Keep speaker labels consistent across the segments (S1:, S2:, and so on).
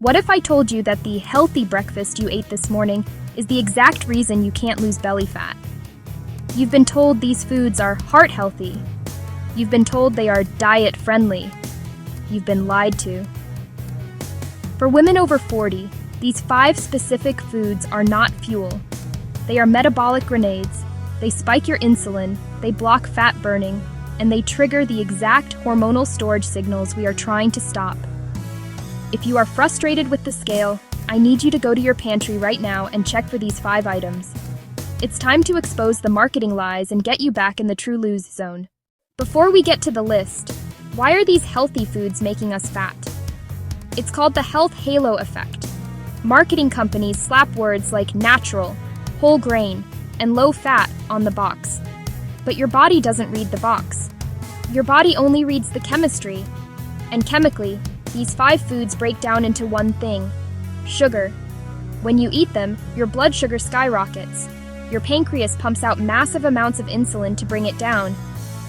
S1: What if I told you that the healthy breakfast you ate this morning is the exact reason you can't lose belly fat? You've been told these foods are heart healthy. You've been told they are diet friendly. You've been lied to. For women over 40, these 5 specific foods are not fuel. They are metabolic grenades. They spike your insulin, they block fat burning, and they trigger the exact hormonal storage signals we are trying to stop. If you are frustrated with the scale, I need you to go to your pantry right now and check for these 5 items. It's time to expose the marketing lies and get you back in the true lose zone. Before we get to the list, why are these healthy foods making us fat? It's called the health halo effect. Marketing companies slap words like natural, whole grain, and low fat on the box. But your body doesn't read the box. Your body only reads the chemistry. And chemically, these 5 foods break down into one thing: sugar. When you eat them, your blood sugar skyrockets. Your pancreas pumps out massive amounts of insulin to bring it down.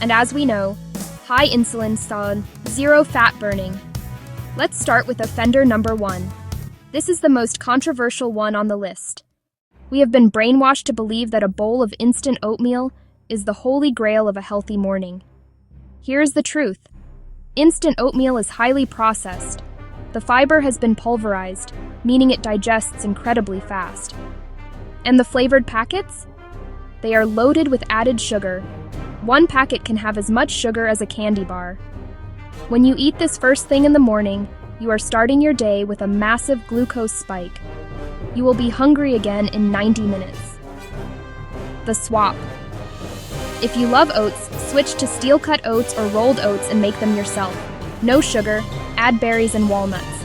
S1: And as we know, high insulin solves zero fat burning. Let's start with offender number 1. This is the most controversial one on the list. We have been brainwashed to believe that a bowl of instant oatmeal is the holy grail of a healthy morning. Here's the truth. Instant oatmeal is highly processed. The fiber has been pulverized, meaning it digests incredibly fast. And the flavored packets? They are loaded with added sugar. One packet can have as much sugar as a candy bar. When you eat this first thing in the morning, you are starting your day with a massive glucose spike. You will be hungry again in 90 minutes. The swap. If you love oats, switch to steel-cut oats or rolled oats and make them yourself. No sugar, add berries and walnuts.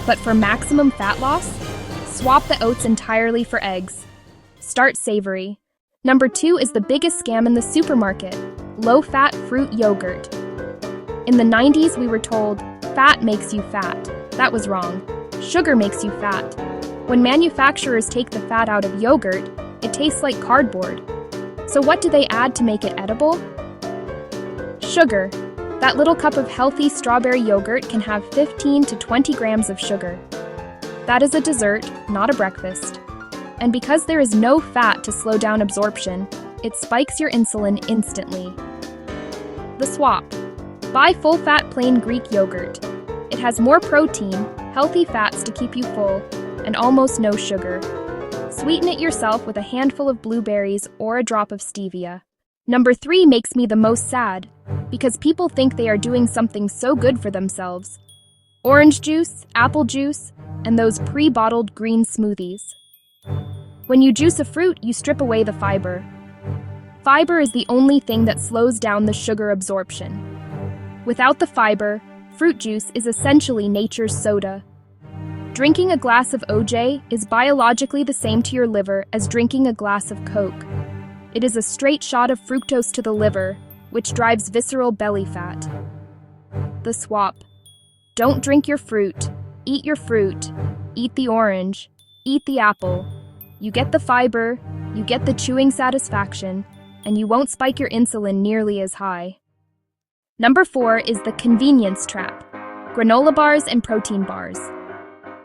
S1: But for maximum fat loss, swap the oats entirely for eggs. Start savory. Number 2 is the biggest scam in the supermarket: low-fat fruit yogurt. In the 90s, we were told, fat makes you fat. That was wrong. Sugar makes you fat. When manufacturers take the fat out of yogurt, it tastes like cardboard. So what do they add to make it edible? Sugar. That little cup of healthy strawberry yogurt can have 15 to 20 grams of sugar. That is a dessert, not a breakfast. And because there is no fat to slow down absorption, it spikes your insulin instantly. The swap. Buy full-fat plain Greek yogurt. It has more protein, healthy fats to keep you full, and almost no sugar. Sweeten it yourself with a handful of blueberries or a drop of stevia. Number 3 makes me the most sad, because people think they are doing something so good for themselves. Orange juice, apple juice, and those pre-bottled green smoothies. When you juice a fruit, you strip away the fiber. Fiber is the only thing that slows down the sugar absorption. Without the fiber, fruit juice is essentially nature's soda. Drinking a glass of OJ is biologically the same to your liver as drinking a glass of Coke. It is a straight shot of fructose to the liver, which drives visceral belly fat. The swap. Don't drink your fruit. Eat your fruit. Eat the orange. Eat the apple. You get the fiber, you get the chewing satisfaction, and you won't spike your insulin nearly as high. Number 4 is the convenience trap: granola bars and protein bars.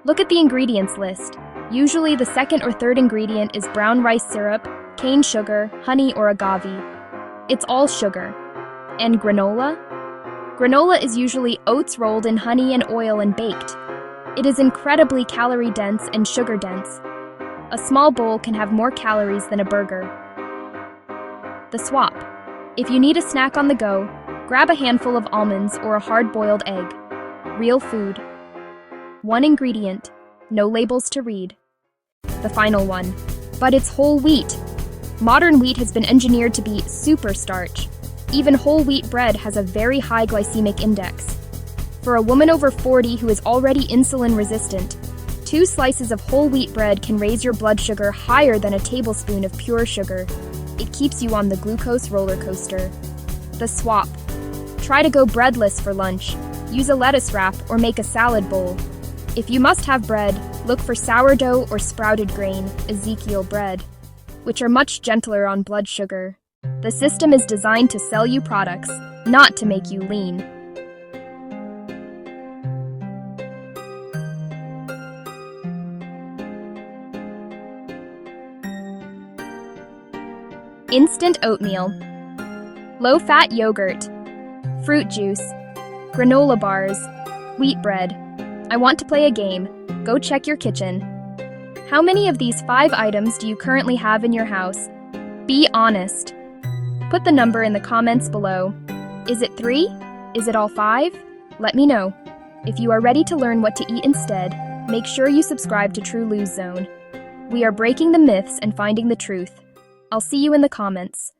S1: Look at the ingredients list. Usually the second or third ingredient is brown rice syrup, cane sugar, honey, or agave. It's all sugar. And granola? Granola is usually oats rolled in honey and oil and baked. It is incredibly calorie-dense and sugar-dense. A small bowl can have more calories than a burger. The swap. If you need a snack on the go, grab a handful of almonds or a hard-boiled egg. Real food. One ingredient, no labels to read. The final one. But it's whole wheat. Modern wheat has been engineered to be super starch. Even whole wheat bread has a very high glycemic index. For a woman over 40 who is already insulin resistant, 2 slices of whole wheat bread can raise your blood sugar higher than a tablespoon of pure sugar. It keeps you on the glucose roller coaster. The swap. Try to go breadless for lunch. Use a lettuce wrap or make a salad bowl. If you must have bread, look for sourdough or sprouted grain, Ezekiel bread, which are much gentler on blood sugar. The system is designed to sell you products, not to make you lean. Instant oatmeal, low-fat yogurt, fruit juice, granola bars, wheat bread. I want to play a game. Go check your kitchen. How many of these 5 items do you currently have in your house? Be honest. Put the number in the comments below. Is it 3? Is it all 5? Let me know. If you are ready to learn what to eat instead, make sure you subscribe to True Lose Zone. We are breaking the myths and finding the truth. I'll see you in the comments.